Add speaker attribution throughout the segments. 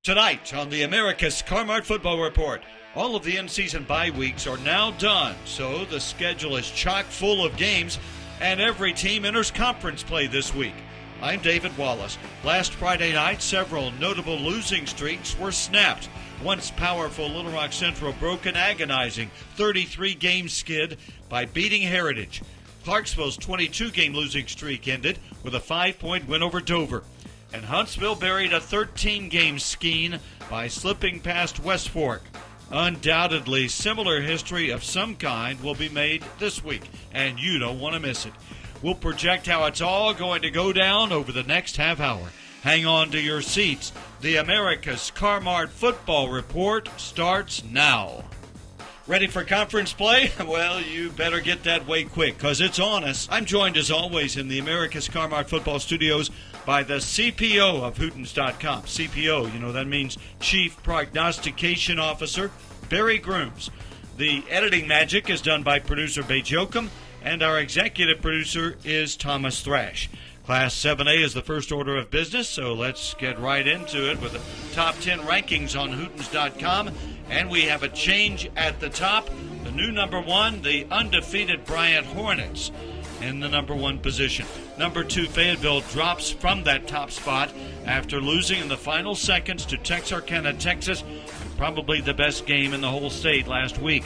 Speaker 1: Tonight on the America's Car-Mart Football Report, all of the in-season bye weeks are now done, so the schedule is chock full of games, and every team enters conference play this week. I'm David Wallace. Last Friday night, several notable losing streaks were snapped. Once powerful Little Rock Central broke an agonizing 33-game skid by beating Heritage. Clarksville's 22-game losing streak ended with a 5-point win over Dover. And Huntsville buried a 13-game skein by slipping past West Fork. Undoubtedly, similar history of some kind will be made this week, and you don't want to miss it. We'll project how it's all going to go down over the next half hour. Hang on to your seats. The America's Car-Mart Football Report starts now. Ready for conference play? Well, you better get that way quick, because it's on us. I'm joined, as always, in the America's Car-Mart Football Studios by the CPO of Hootens.com. CPO, that means Chief Prognostication Officer, Barry Grooms. The editing magic is done by producer Bates Yoakum, and our executive producer is Thomas Thrash. Class 7A is the first order of business, so let's get right into it with the top 10 rankings on Hootens.com. And we have a change at the top. The new number one, the undefeated Bryant Hornets in the number one position. Number two, Fayetteville drops from that top spot after losing in the final seconds to Texarkana, Texas, probably the best game in the whole state last week.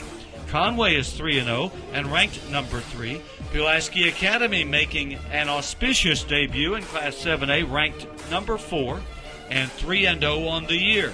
Speaker 1: Conway is 3-0 and ranked number 3. Pulaski Academy making an auspicious debut in Class 7A, ranked number 4 and 3-0 on the year.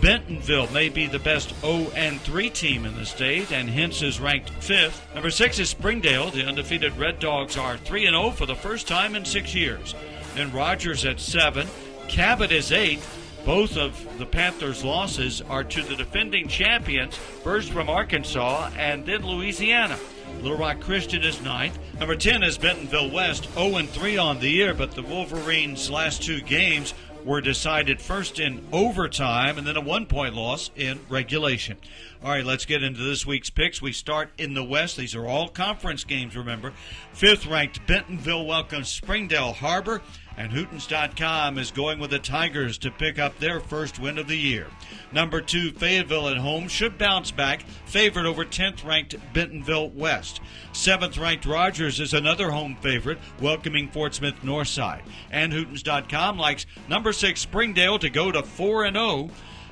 Speaker 1: Bentonville may be the best 0-3 team in the state, and hence is ranked 5th. Number 6 is Springdale. The undefeated Red Dogs are 3-0 for the first time in 6 years. Then Rogers at 7. Cabot is 8th. Both of the Panthers' losses are to the defending champions, first from Arkansas and then Louisiana. Little Rock Christian is 9th. Number 10 is Bentonville West, 0-3 on the year, but the Wolverines' last 2 games were decided first in overtime and then a 1-point loss in regulation. All right, let's get into this week's picks. We start in the West. These are all conference games, remember. 5th-ranked Bentonville welcomes Springdale Harbor, and Hootens.com is going with the Tigers to pick up their first win of the year. Number 2, Fayetteville at home should bounce back, favored over 10th-ranked Bentonville West. 7th-ranked Rogers is another home favorite, welcoming Fort Smith Northside. And Hootens.com likes number 6 Springdale to go to 4-0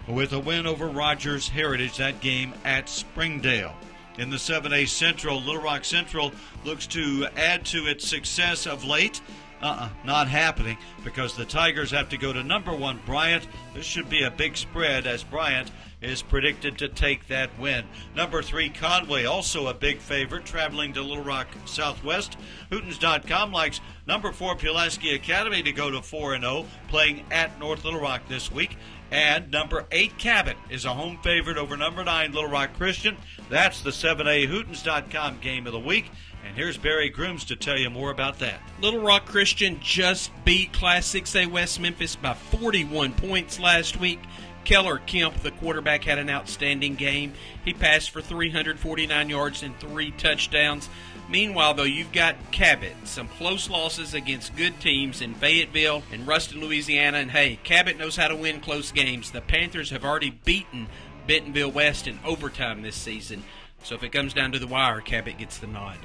Speaker 1: with a win over Rogers Heritage, that game at Springdale. In the 7A Central, Little Rock Central looks to add to its success of late. Not happening, because the Tigers have to go to number 1 Bryant. This should be a big spread, as Bryant is predicted to take that win. Number 3 Conway, also a big favorite, traveling to Little Rock Southwest. Hootens.com likes number 4 Pulaski Academy to go to 4-0, playing at North Little Rock this week. And number 8 Cabot is a home favorite over number 9 Little Rock Christian. That's the 7A Hootens.com game of the week. And here's Barry Grooms to tell you more about that.
Speaker 2: Little Rock Christian just beat Class 6A West Memphis by 41 points last week. Keller Kemp, the quarterback, had an outstanding game. He passed for 349 yards and 3 touchdowns. Meanwhile, though, you've got Cabot, some close losses against good teams in Fayetteville and Ruston, Louisiana. And, hey, Cabot knows how to win close games. The Panthers have already beaten Bentonville West in overtime this season. So if it comes down to the wire, Cabot gets the nod.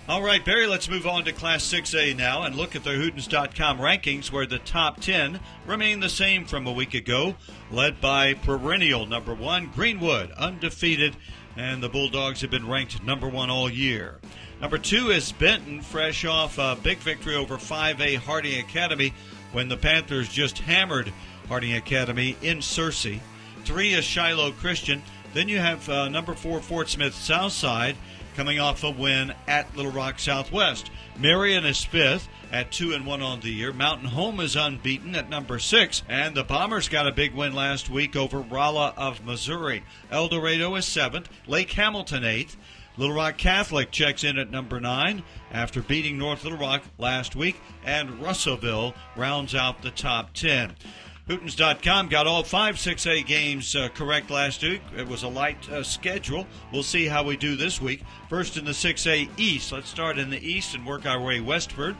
Speaker 1: All right, Barry, let's move on to Class 6A now and look at the Hootens.com rankings, where the top 10 remain the same from a week ago, led by perennial number 1, Greenwood, undefeated, and the Bulldogs have been ranked number 1 all year. Number 2 is Benton, fresh off a big victory over 5A Harding Academy when the Panthers just hammered Harding Academy in Searcy. 3 is Shiloh Christian. Then you have number 4 Fort Smith Southside, coming off a win at Little Rock Southwest. Marion is 5th at 2-1 on the year. Mountain Home is unbeaten at number 6. And the Bombers got a big win last week over Rolla of Missouri. El Dorado is 7th. Lake Hamilton 8th. Little Rock Catholic checks in at number 9 after beating North Little Rock last week. And Russellville rounds out the top 10. Hootens.com got all 5 6A games correct last week. It was a light schedule. We'll see how we do this week. First in the 6A East. Let's start in the East and work our way westward.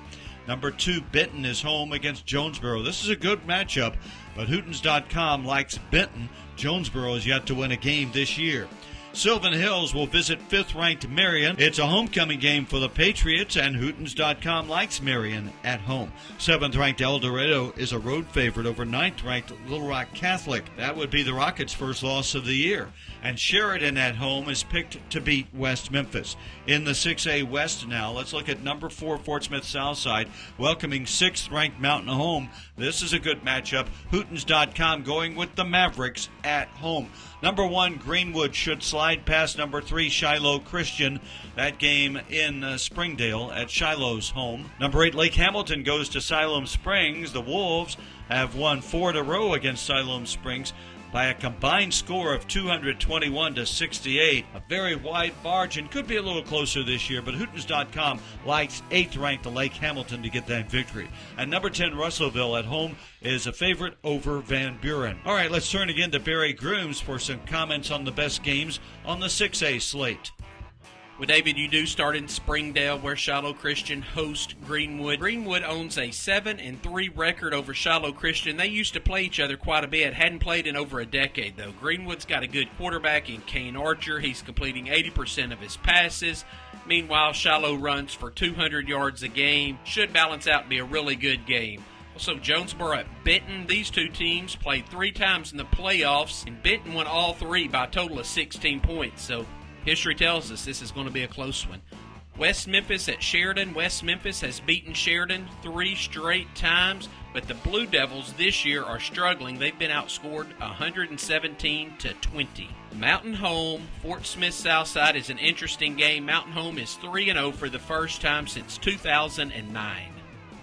Speaker 1: Number 2, Benton is home against Jonesboro. This is a good matchup, but Hootens.com likes Benton. Jonesboro is yet to win a game this year. Sylvan Hills will visit 5th-ranked Marion. It's a homecoming game for the Patriots, and Hootens.com likes Marion at home. 7th-ranked El Dorado is a road favorite over 9th-ranked Little Rock Catholic. That would be the Rockets' first loss of the year. And Sheridan at home is picked to beat West Memphis. In the 6A West now, let's look at number 4, Fort Smith Southside, welcoming 6th-ranked Mountain home. This is a good matchup. Hootens.com going with the Mavericks at home. Number 1, Greenwood should slide past number 3, Shiloh Christian. That game in Springdale at Shiloh's home. Number 8, Lake Hamilton goes to Siloam Springs. The Wolves have won 4 in a row against Siloam Springs by a combined score of 221-68. A very wide margin. Could be a little closer this year, but Hootens.com likes 8th-ranked Lake Hamilton to get that victory. And number 10, Russellville at home is a favorite over Van Buren. All right, let's turn again to Barry Grooms for some comments on the best games on the 6A slate.
Speaker 2: Well, David, you do start in Springdale, where Shiloh Christian hosts Greenwood. Greenwood owns a 7-3 record over Shiloh Christian. They used to play each other quite a bit. Hadn't played in over a decade, though. Greenwood's got a good quarterback in Kane Archer. He's completing 80% of his passes. Meanwhile, Shiloh runs for 200 yards a game. Should balance out and be a really good game. Also, Jonesboro at Benton. These two teams played 3 times in the playoffs, and Benton won all 3 by a total of 16 points. So history tells us this is going to be a close one. West Memphis at Sheridan. West Memphis has beaten Sheridan 3 straight times, but the Blue Devils this year are struggling. They've been outscored 117-20. Mountain Home, Fort Smith Southside is an interesting game. Mountain Home is 3-0 for the first time since 2009.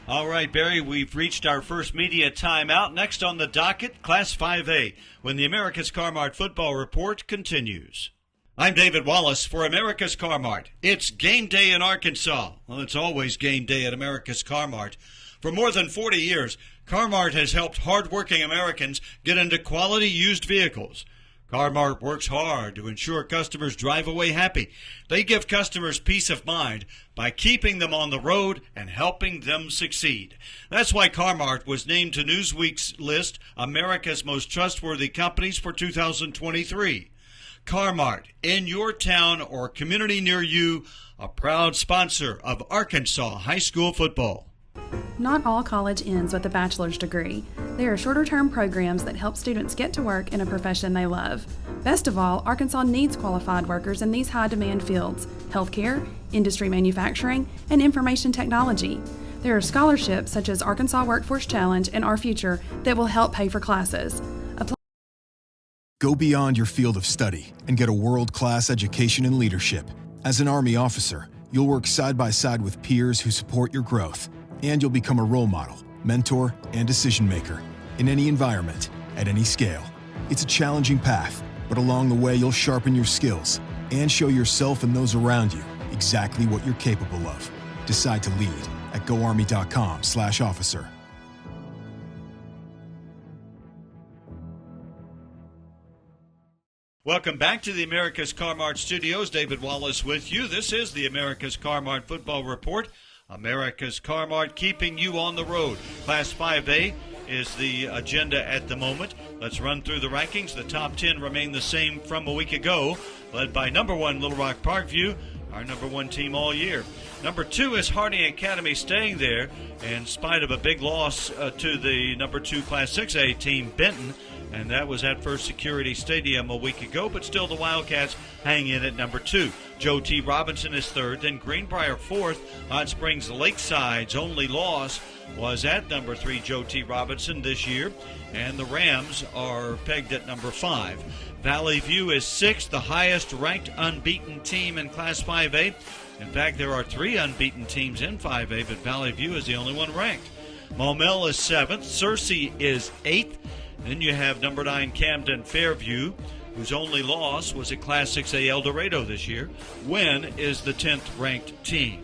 Speaker 1: All right, Barry, we've reached our first media timeout. Next on the docket, Class 5A, when the America's Car-Mart Football Report continues. I'm David Wallace for America's Car-Mart. It's game day in Arkansas. Well, it's always game day at America's Car-Mart. For more than 40 years, Car-Mart has helped hardworking Americans get into quality used vehicles. Car-Mart works hard to ensure customers drive away happy. They give customers peace of mind by keeping them on the road and helping them succeed. That's why Car-Mart was named to Newsweek's list America's Most Trustworthy Companies for 2023. Car-Mart, in your town or community near you, a proud sponsor of Arkansas high school football.
Speaker 3: Not all college ends with a bachelor's degree. There are shorter-term programs that help students get to work in a profession they love. Best of all, Arkansas needs qualified workers in these high-demand fields: healthcare, industry manufacturing, and information technology. There are scholarships such as Arkansas Workforce Challenge and Our Future that will help pay for classes.
Speaker 4: Go beyond your field of study and get a world-class education in leadership. As an Army officer, you'll work side by side with peers who support your growth, and you'll become a role model, mentor, and decision maker in any environment, at any scale. It's a challenging path, but along the way you'll sharpen your skills and show yourself and those around you exactly what you're capable of. Decide to lead at goarmy.com/officer.
Speaker 1: Welcome back to the America's Car-Mart Studios. David Wallace with you. This is the America's Car-Mart Football Report. America's Car-Mart keeping you on the road. Class 5A is the agenda at the moment. Let's run through the rankings. The top 10 remain the same from a week ago, led by number 1 Little Rock Parkview, our number 1 team all year. Number 2 is Harding Academy, staying there in spite of a big loss to the number 2 Class 6A team, Benton. And that was at First Security Stadium a week ago, but still the Wildcats hang in at number 2. Joe T. Robinson is 3rd, then Greenbrier 4th. Hot Springs Lakeside's only loss was at number 3, Joe T. Robinson this year, and the Rams are pegged at number 5. Valley View is 6th, the highest ranked unbeaten team in Class 5A. In fact, there are 3 unbeaten teams in 5A, but Valley View is the only one ranked. Maumelle is 7th, Searcy is 8th. Then you have number 9 Camden Fairview, whose only loss was at Class 6A El Dorado this year. Wynn is the 10th ranked team.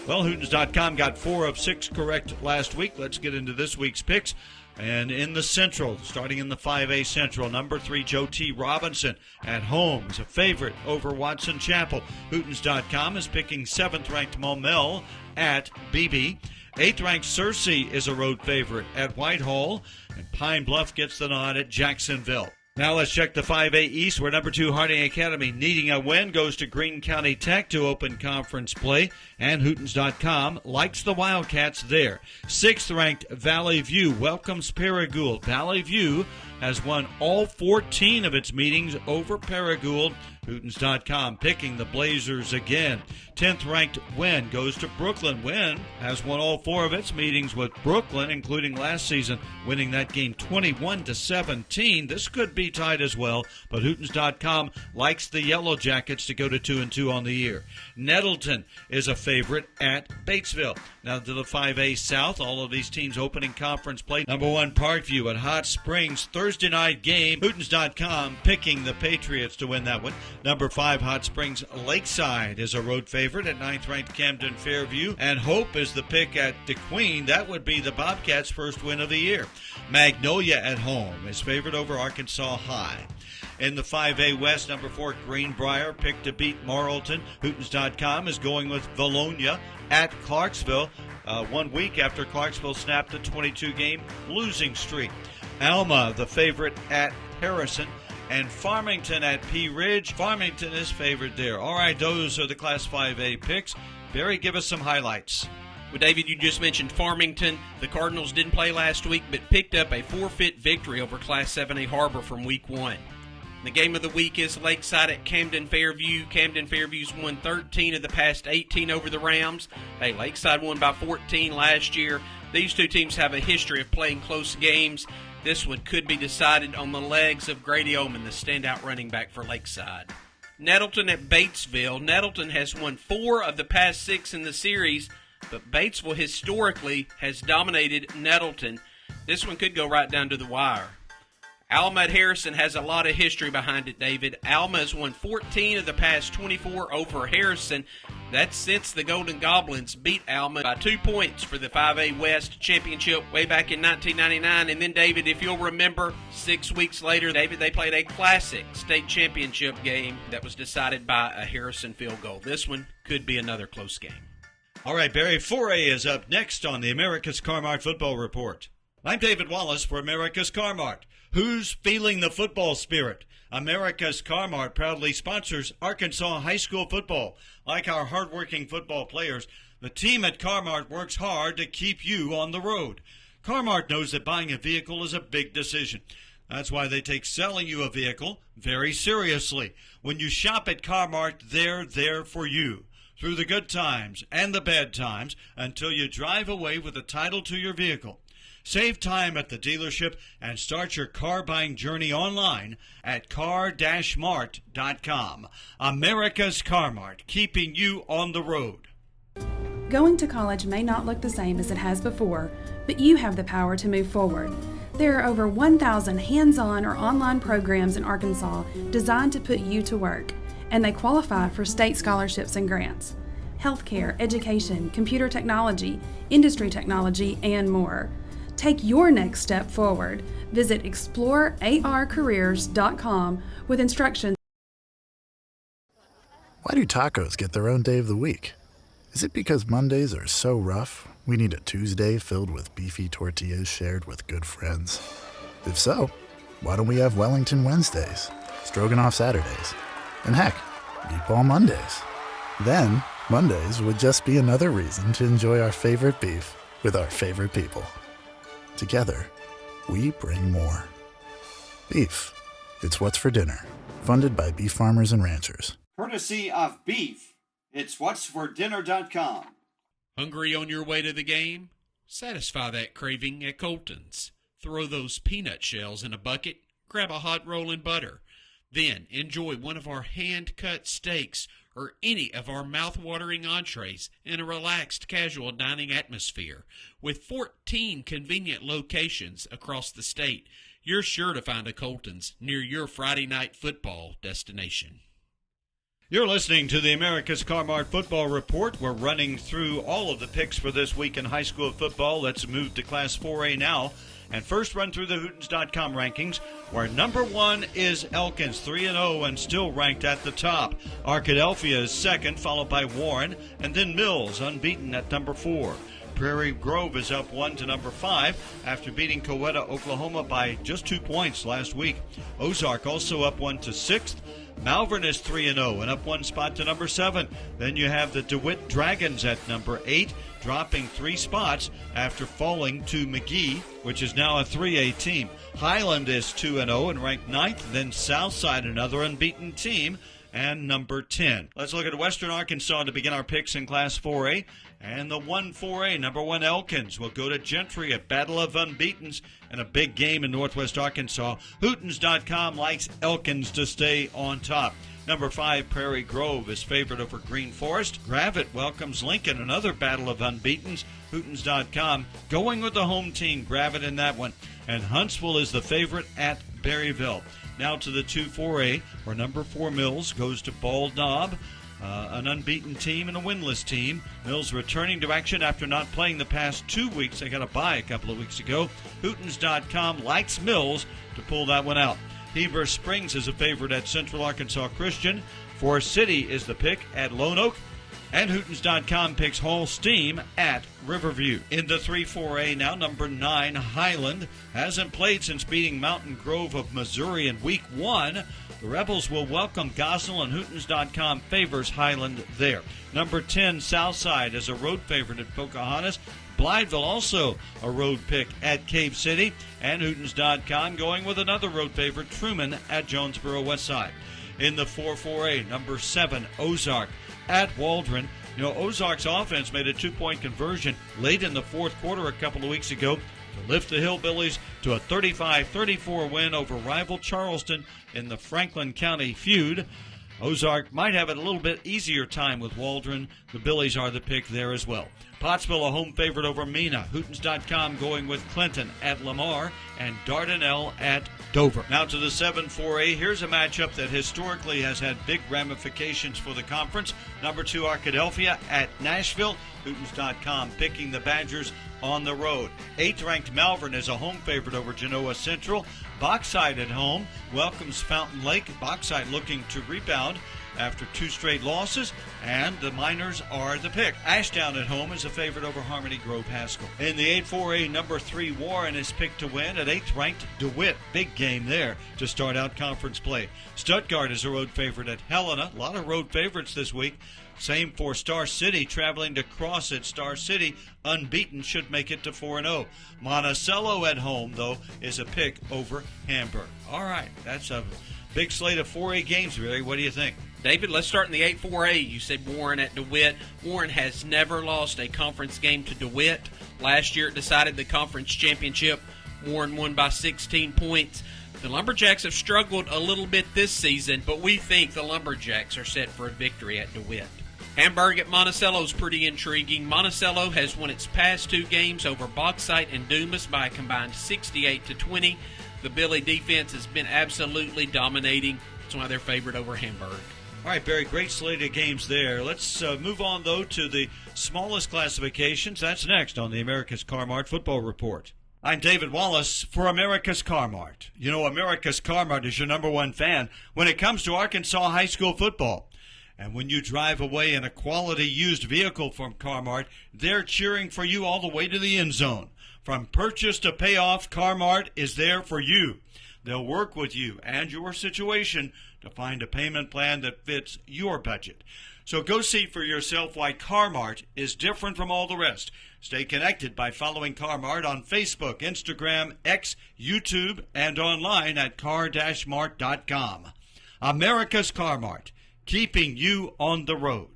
Speaker 1: Well, Hootens.com got 4 of 6 correct last week. Let's get into this week's picks. And in the Central, starting in the 5A Central, number 3 Joe T. Robinson at home is a favorite over Watson Chapel. Hootens.com is picking 7th ranked Maumelle at BB. 8th-ranked Searcy is a road favorite at Whitehall, and Pine Bluff gets the nod at Jacksonville. Now let's check the 5A East, where number 2 Harding Academy, needing a win, goes to Greene County Tech to open conference play, and Hootens.com likes the Wildcats there. 6th-ranked Valley View welcomes Paragould. Valley View has won all 14 of its meetings over Paragould. Hootens.com picking the Blazers again. 10th-ranked Wynn goes to Brooklyn. Wynn has won all 4 of its meetings with Brooklyn, including last season, winning that game 21-17. This could be tied as well, but Hootens.com likes the Yellow Jackets to go to 2-2 on the year. Nettleton is a favorite at Batesville. Now to the 5A South, all of these teams opening conference play. Number 1 Parkview at Hot Springs, Thursday night game. Hootens.com picking the Patriots to win that one. Number 5 Hot Springs Lakeside is a road favorite at 9th-ranked Camden Fairview. And Hope is the pick at DeQueen. That would be the Bobcats' first win of the year. Magnolia at home is favored over Arkansas High. In the 5A West, number 4 Greenbrier picked to beat Marlton. Hootens.com is going with Valonia at Clarksville 1 week after Clarksville snapped a 22-game losing streak. Alma, the favorite at Harrison, and Farmington at Pea Ridge. Farmington is favored there. All right, those are the Class 5A picks. Barry, give us some highlights.
Speaker 2: Well, David, you just mentioned Farmington. The Cardinals didn't play last week, but picked up a forfeit victory over Class 7A Harbor from Week 1. The game of the week is Lakeside at Camden Fairview. Camden Fairview's won 13 of the past 18 over the Rams. Hey, Lakeside won by 14 last year. These two teams have a history of playing close games. This one could be decided on the legs of Grady Oman, the standout running back for Lakeside. Nettleton at Batesville. Nettleton has won 4 of the past 6 in the series, but Batesville historically has dominated Nettleton. This one could go right down to the wire. Alma at Harrison has a lot of history behind it, David. Alma has won 14 of the past 24 over Harrison. That's since the Golden Goblins beat Alma by 2 points for the 5A West Championship way back in 1999. And then, David, if you'll remember, 6 weeks later, David, they played a classic state championship game that was decided by a Harrison field goal. This one could be another close game.
Speaker 1: All right, Barry, 4A is up next on the America's Car-Mart Football Report. I'm David Wallace for America's Car-Mart. Who's feeling the football spirit? America's Car-Mart proudly sponsors Arkansas high school football. Like our hardworking football players, the team at Car-Mart works hard to keep you on the road. Car-Mart knows that buying a vehicle is a big decision. That's why they take selling you a vehicle very seriously. When you shop at Car-Mart, they're there for you through the good times and the bad times until you drive away with a title to your vehicle. Save time at the dealership and start your car buying journey online at car-mart.com. America's Car-Mart, keeping you on the road.
Speaker 3: Going to college may not look the same as it has before, but you have the power to move forward. There are over 1,000 hands-on or online programs in Arkansas designed to put you to work, and they qualify for state scholarships and grants. Healthcare, education, computer technology, industry technology, and more. Take your next step forward. Visit explorearcareers.com with instructions.
Speaker 5: Why do tacos get their own day of the week? Is it because Mondays are so rough, we need a Tuesday filled with beefy tortillas shared with good friends? If so, why don't we have Wellington Wednesdays, Stroganoff Saturdays, and heck, Meatball Mondays? Then, Mondays would just be another reason to enjoy our favorite beef with our favorite people. Together, we bring more. Beef. It's what's for dinner. Funded by Beef Farmers and Ranchers.
Speaker 1: Courtesy of Beef. It's what'sfordinner.com.
Speaker 2: Hungry on your way to the game? Satisfy that craving at Colton's. Throw those peanut shells in a bucket, grab a hot roll and butter. Then enjoy one of our hand-cut steaks or any of our mouth-watering entrees in a relaxed, casual dining atmosphere. With 14 convenient locations across the state, you're sure to find a Colton's near your Friday night football destination.
Speaker 1: You're listening to the America's Car-Mart Football Report. We're running through all of the picks for this week in high school football. Let's move to Class 4A now. And first run through the Hootens.com rankings, where number 1 is Elkins, 3-0 and still ranked at the top. Arkadelphia is second, followed by Warren, and then Mills, unbeaten at number 4. Prairie Grove is up 1 to number 5 after beating Coweta, Oklahoma by just 2 points last week. Ozark also up 1 to 6th. Malvern is 3-0 and up 1 spot to number 7. Then you have the DeWitt Dragons at number 8, dropping 3 spots after falling to McGee, which is now a 3A team. Highland is 2-0 and ranked 9th. Then Southside, another unbeaten team, and number 10. Let's look at Western Arkansas to begin our picks in Class 4A. And the 1-4A, number 1 Elkins will go to Gentry at Battle of Unbeatens and a big game in Northwest Arkansas. Hootens.com likes Elkins to stay on top. Number 5 Prairie Grove is favored over Green Forest. Gravette welcomes Lincoln, another Battle of Unbeatens. Hootens.com going with the home team, Gravette in that one. And Huntsville is the favorite at Berryville. Now to the 2-4A, where number 4 Mills goes to Bald Knob. An unbeaten team and a winless team. Mills returning to action after not playing the past 2 weeks. They got a bye a couple of weeks ago. Hootens.com likes Mills to pull that one out. Heber Springs is a favorite at Central Arkansas Christian. Forest City is the pick at Lone Oak. And Hootens.com picks Hall Steam at Riverview. In the 3-4A now, number 9 Highland hasn't played since beating Mountain Grove of Missouri in Week 1. The Rebels will welcome Gosnell, and Hootens.com favors Highland there. Number 10 Southside is a road favorite at Pocahontas. Blytheville also a road pick at Cave City. And Hootens.com going with another road favorite, Truman, at Jonesboro Westside. In the 4-4A, number 7 Ozark at Waldron. You know, Ozark's offense made a 2-point conversion late in the fourth quarter a couple of weeks ago to lift the Hillbillies to a 35-34 win over rival Charleston in the Franklin County feud. Ozark might have a little bit easier time with Waldron. The Billies are the pick there as well. Pottsville a home favorite over Mena. Hootens.com going with Clinton at Lamar and Dardanelle at Dover. Now to the 7-4A. Here's a matchup that historically has had big ramifications for the conference. Number 2 Arkadelphia at Nashville. Hootens.com picking the Badgers on the road. 8th-ranked Malvern is a home favorite over Genoa Central. Bauxite at home welcomes Fountain Lake. Bauxite looking to rebound after 2 straight losses, and the Miners are the pick. Ashdown at home is a favorite over Harmony Grove Haskell. In the 8-4A, number 3 Warren is picked to win at 8th-ranked DeWitt. Big game there to start out conference play. Stuttgart is a road favorite at Helena. A lot of road favorites this week. Same for Star City, traveling to Cross at Star City. Unbeaten, should make it to 4-0. Monticello at home, though, is a pick over Hamburg. All right, that's a big slate of 4A games, Barry. What do you think?
Speaker 2: David, let's start in the 8-4A. You said Warren at DeWitt. Warren has never lost a conference game to DeWitt. Last year it decided the conference championship. Warren won by 16 points. The Lumberjacks have struggled a little bit this season, but we think the Lumberjacks are set for a victory at DeWitt. Hamburg at Monticello is pretty intriguing. Monticello has won its past 2 games over Bauxite and Dumas by a combined 68-20. The Billy defense has been absolutely dominating. That's why they're favored over Hamburg.
Speaker 1: All right, Barry, great slate of games there. Let's move on, though, to the smallest classifications. That's next on the America's Car-Mart Football Report. I'm David Wallace for America's Car-Mart. You know, America's Car-Mart is your number 1 fan when it comes to Arkansas high school football. And when you drive away in a quality used vehicle from Car-Mart, they're cheering for you all the way to the end zone. From purchase to payoff, Car-Mart is there for you. They'll work with you and your situation to find a payment plan that fits your budget. So go see for yourself why Car-Mart is different from all the rest. Stay connected by following Car-Mart on Facebook, Instagram, X, YouTube, and online at car-mart.com. America's Car-Mart, keeping you on the road.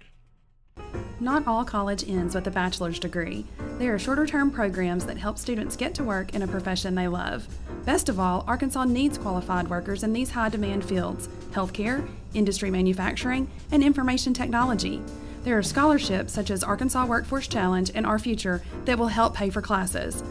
Speaker 3: Not all college ends with a bachelor's degree. There are shorter-term programs that help students get to work in a profession they love. Best of all, Arkansas needs qualified workers in these high-demand fields: healthcare, industry manufacturing, and information technology. There are scholarships such as Arkansas Workforce Challenge and Our Future that will help pay for classes.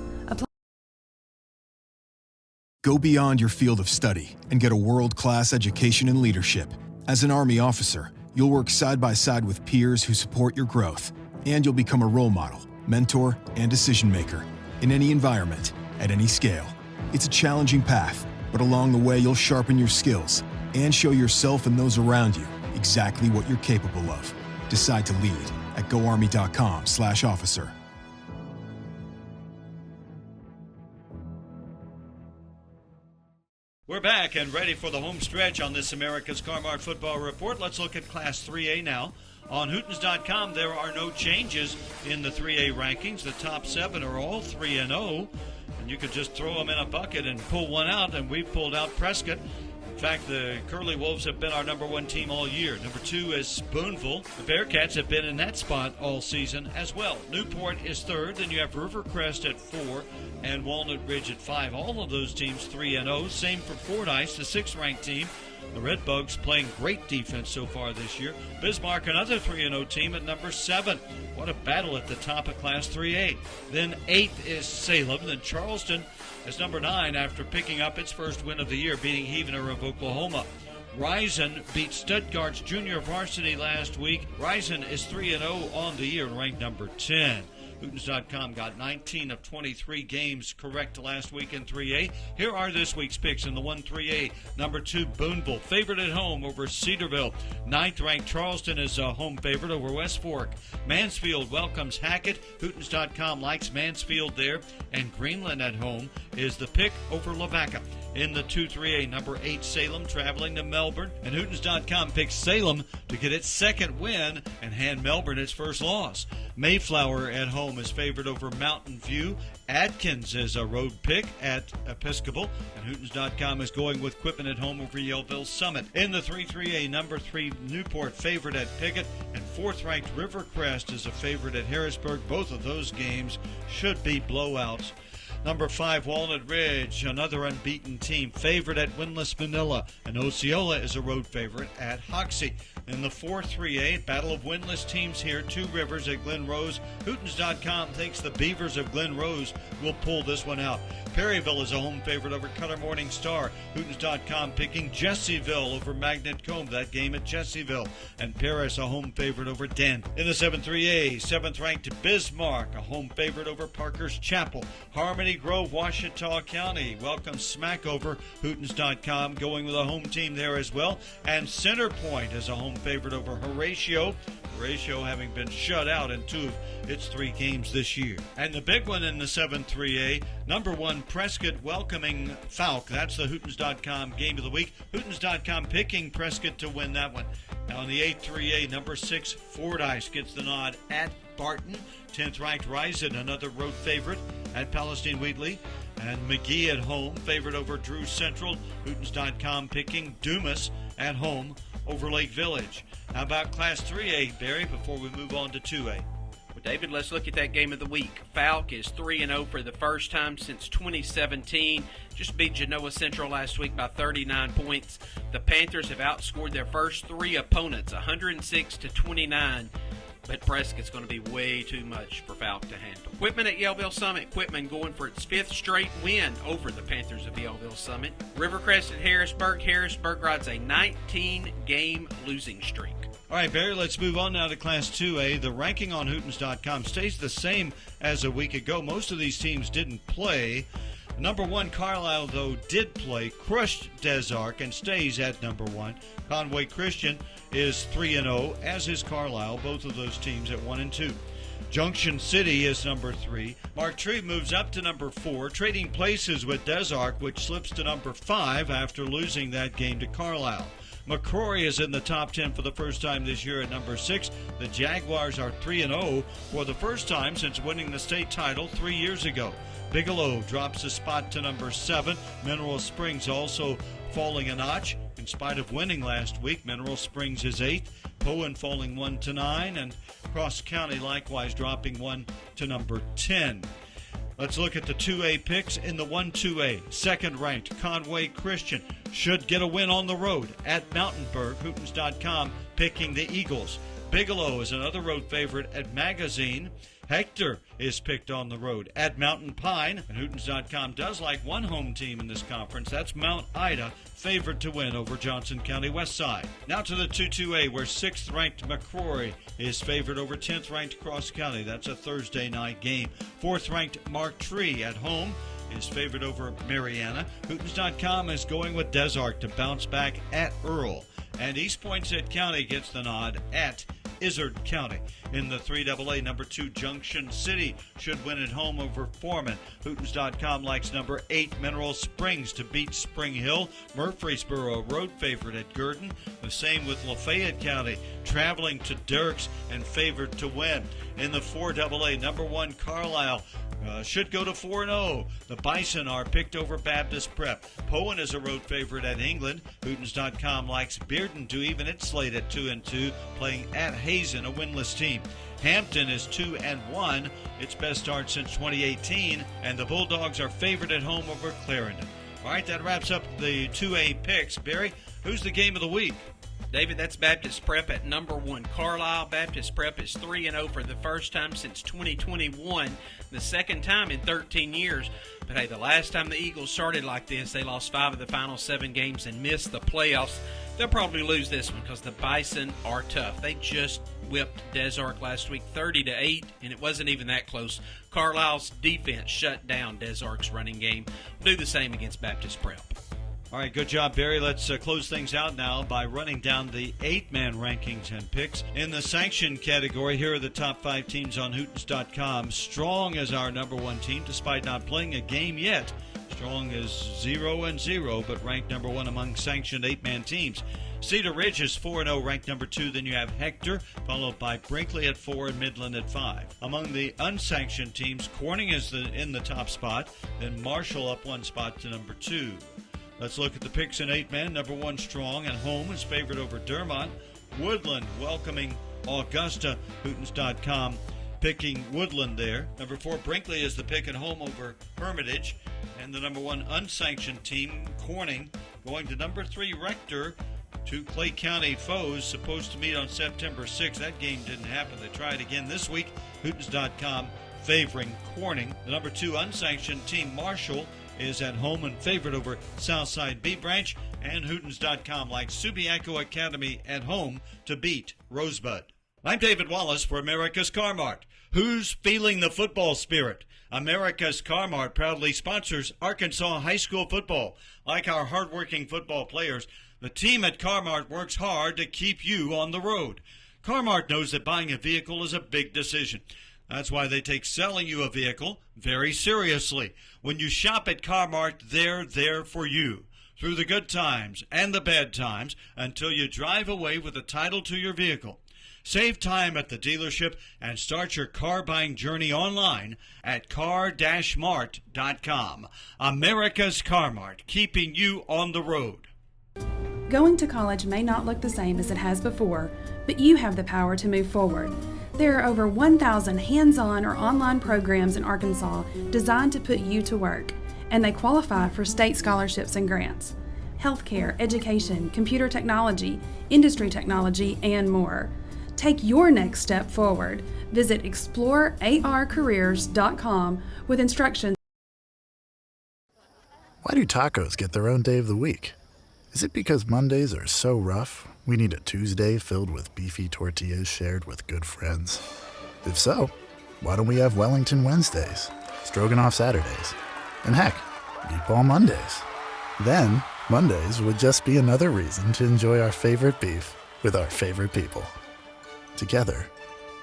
Speaker 4: Go beyond your field of study and get a world-class education in leadership. As an Army officer, you'll work side by side with peers who support your growth, and you'll become a role model, mentor, and decision maker in any environment, at any scale. It's a challenging path, but along the way you'll sharpen your skills and show yourself and those around you exactly what you're capable of. Decide to lead at GoArmy.com/officer.
Speaker 1: back and ready for the home stretch on this America's Car-Mart Football Report. Let's look at Class 3A now. On Hootens.com, there are no changes in the 3A rankings. The top 7 are all 3-0, and you could just throw them in a bucket and pull one out, and we've pulled out Prescott. In fact, the Curly Wolves have been our number 1 team all year. Number 2 is Boonville. The Bearcats have been in that spot all season as well. Newport is 3rd. Then you have Rivercrest at 4 and Walnut Ridge at 5. All of those teams 3-0. Same for Fordyce, the 6th-ranked team. The Red Bugs playing great defense so far this year. Bismarck, another 3-0 team at number 7. What a battle at the top of Class 3A. Then 8th is Salem. Then Charleston is number 9 after picking up its first win of the year, beating Heavener of Oklahoma. Risen beat Stuttgart's junior varsity last week. Risen is 3-0 on the year, ranked number 10. Hootens.com got 19 of 23 games correct last week in 3A. Here are this week's picks in the 1-3A. Number 2, Boonville, favorite at home over Cedarville. 9th-ranked Charleston is a home favorite over West Fork. Mansfield welcomes Hackett. Hootens.com likes Mansfield there. And Greenland at home is the pick over Lavaca. In the 2-3A, number 8, Salem traveling to Melbourne. And Hootens.com picks Salem to get its second win and hand Melbourne its first loss. Mayflower at home is favored over Mountain View. Atkins is a road pick at Episcopal. And Hootens.com is going with Quitman at home over Yellville Summit. In the 3-3A, number 3, Newport favored at Pickett. And 4th-ranked Rivercrest is a favorite at Harrisburg. Both of those games should be blowouts. Number 5, Walnut Ridge, another unbeaten team, favorite at Windlass Manila. And Osceola is a road favorite at Hoxie. In the 4-3A, battle of winless teams here, 2 Rivers at Glen Rose. Hootens.com thinks the Beavers of Glen Rose will pull this one out. Perryville is a home favorite over Cutter Morning Star. Hootens.com picking Jessieville over Magnet Combe, that game at Jessieville. And Paris a home favorite over Dent. In the 7-3A, 7th-ranked Bismarck, a home favorite over Parker's Chapel. Harmony Grove, Ouachita County welcomes Smackover. Hootens.com going with a home team there as well. And Center Point is a home favorite over Horatio. Horatio having been shut out in 2 of its 3 games this year. And the big one in the 7-3A, number 1, Prescott welcoming Falk. That's the Hootens.com game of the week. Hootens.com picking Prescott to win that one. Now in the 8-3A, number 6, Fordyce gets the nod at Barton. 10th-ranked Risen, another road favorite at Palestine Wheatley. And McGee at home, favorite over Drew Central. Hootens.com picking Dumas at home over Lake Village. How about Class 3A, Barry, before we move on to 2A?
Speaker 2: Well, David, let's look at that game of the week. Falk is 3-0 for the first time since 2017. Just beat Genoa Central last week by 39 points. The Panthers have outscored their first 3 opponents, 106-29. But Prescott's going to be way too much for Falk to handle. Quitman at Yellville Summit. Quitman going for its 5th straight win over the Panthers of Yellville Summit. Rivercrest at Harrisburg. Harrisburg rides a 19-game losing streak.
Speaker 1: All right, Barry, let's move on now to Class 2A. The ranking on Hootens.com stays the same as a week ago. Most of these teams didn't play. Number 1, Carlisle, though, did play, crushed Des Arc, and stays at number 1. Conway Christian is 3-0, as is Carlisle, both of those teams at 1 and 2. Junction City is number 3. Mark Tree moves up to number 4, trading places with Des Arc, which slips to number 5 after losing that game to Carlisle. McCrory is in the top 10 for the first time this year at number 6. The Jaguars are 3-0 for the first time since winning the state title 3 years ago. Bigelow drops a spot to number 7. Mineral Springs also falling a notch. In spite of winning last week, Mineral Springs is 8th. Poen falling 1 to 9. And Cross County likewise dropping 1 to number 10. Let's look at the 2A picks in the 1-2A. 2nd-ranked Conway Christian should get a win on the road at Mountainburg. Hootens.com picking the Eagles. Bigelow is another road favorite at Magazine. Hector is picked on the road at Mountain Pine. And Hootens.com does like one home team in this conference. That's Mount Ida, favored to win over Johnson County Westside. Now to the 2-2A, where 6th-ranked McCrory is favored over 10th-ranked Cross County. That's a Thursday night game. 4th-ranked Mark Tree at home is favored over Mariana. Hootens.com is going with Des Arc to bounce back at Earl. And East Poinsett County gets the nod at Izard County. In the 3AA, number 2 Junction City should win at home over Foreman. Hootens.com likes number 8 Mineral Springs to beat Spring Hill. Murfreesboro, a road favorite at Gurdon. The same with Lafayette County, traveling to Dirks and favored to win. In the 4AA, number 1 Carlisle should go to 4-0. The Bison are picked over Baptist Prep. Poen is a road favorite at England. Hootens.com likes Bearden to even its slate at 2-2, playing at Hazen, a winless team. Hampton is 2-1, its best start since 2018, and the Bulldogs are favored at home over Clarendon. All right, that wraps up the 2A picks. Barry, who's the game of the week?
Speaker 2: David, that's Baptist Prep at number 1. Carlisle Baptist Prep is 3-0 for the first time since 2021, the second time in 13 years. But hey, the last time the Eagles started like this, they lost 5 of the final 7 games and missed the playoffs. They'll probably lose this one because the Bison are tough. They just whipped Des Arc last week 30-8, and it wasn't even that close. Carlisle's defense shut down Des Arc's running game. We'll do the same against Baptist Prep.
Speaker 1: All right, good job, Barry. Let's close things out now by running down the 8-man rankings and picks. In the sanctioned category, here are the top 5 teams on Hootens.com. Strong is our number 1 team, despite not playing a game yet. Strong is 0-0, but ranked number 1 among sanctioned 8-man teams. Cedar Ridge is 4-0, ranked number 2. Then you have Hector, followed by Brinkley at 4 and Midland at 5. Among the unsanctioned teams, Corning is in the top spot. Then Marshall up 1 spot to number 2. Let's look at the picks in 8-man. Number 1, Strong at home is favored over Dermont. Woodland welcoming Augusta. Hootens.com picking Woodland there. Number 4, Brinkley is the pick at home over Hermitage. And the number 1 unsanctioned team, Corning, going to number 3, Rector. 2 Clay County foes supposed to meet on September 6th. That game didn't happen. They tried again this week. Hootens.com favoring Corning. The number 2 unsanctioned team, Marshall, is at home and favored over Southside B Branch, and Hootens.com likes Subiaco Academy at home to beat Rosebud. I'm David Wallace for America's Car Mart. Who's feeling the football spirit? America's Car Mart proudly sponsors Arkansas high school football. Like our hardworking football players, the team at Car Mart works hard to keep you on the road. Car Mart knows that buying a vehicle is a big decision. That's why they take selling you a vehicle very seriously. When you shop at Car Mart, they're there for you through the good times and the bad times until you drive away with a title to your vehicle. Save time at the dealership and start your car buying journey online at car-mart.com. America's Car Mart, keeping you on the road.
Speaker 3: Going to college may not look the same as it has before, but you have the power to move forward. There are over 1,000 hands-on or online programs in Arkansas designed to put you to work, and they qualify for state scholarships and grants. Healthcare, education, computer technology, industry technology, and more. Take your next step forward. Visit explorearcareers.com with instructions.
Speaker 5: Why do tacos get their own day of the week? Is it because Mondays are so rough, we need a Tuesday filled with beefy tortillas shared with good friends? If so, why don't we have Wellington Wednesdays, Stroganoff Saturdays, and heck, Meatball Mondays? Then, Mondays would just be another reason to enjoy our favorite beef with our favorite people. Together,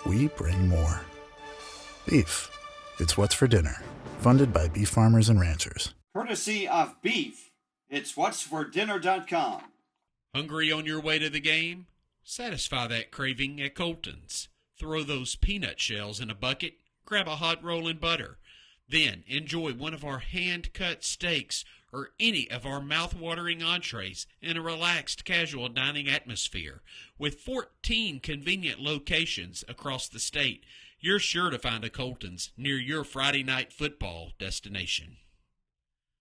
Speaker 5: we bring more. Beef. It's what's for dinner. Funded by beef farmers and ranchers.
Speaker 1: Courtesy of Beef. It's whatsfordinner.com.
Speaker 2: Hungry on your way to the game? Satisfy that craving at Colton's. Throw those peanut shells in a bucket, grab a hot roll and butter. Then enjoy one of our hand-cut steaks or any of our mouth-watering entrees in a relaxed, casual dining atmosphere. With 14 convenient locations across the state, you're sure to find a Colton's near your Friday night football destination.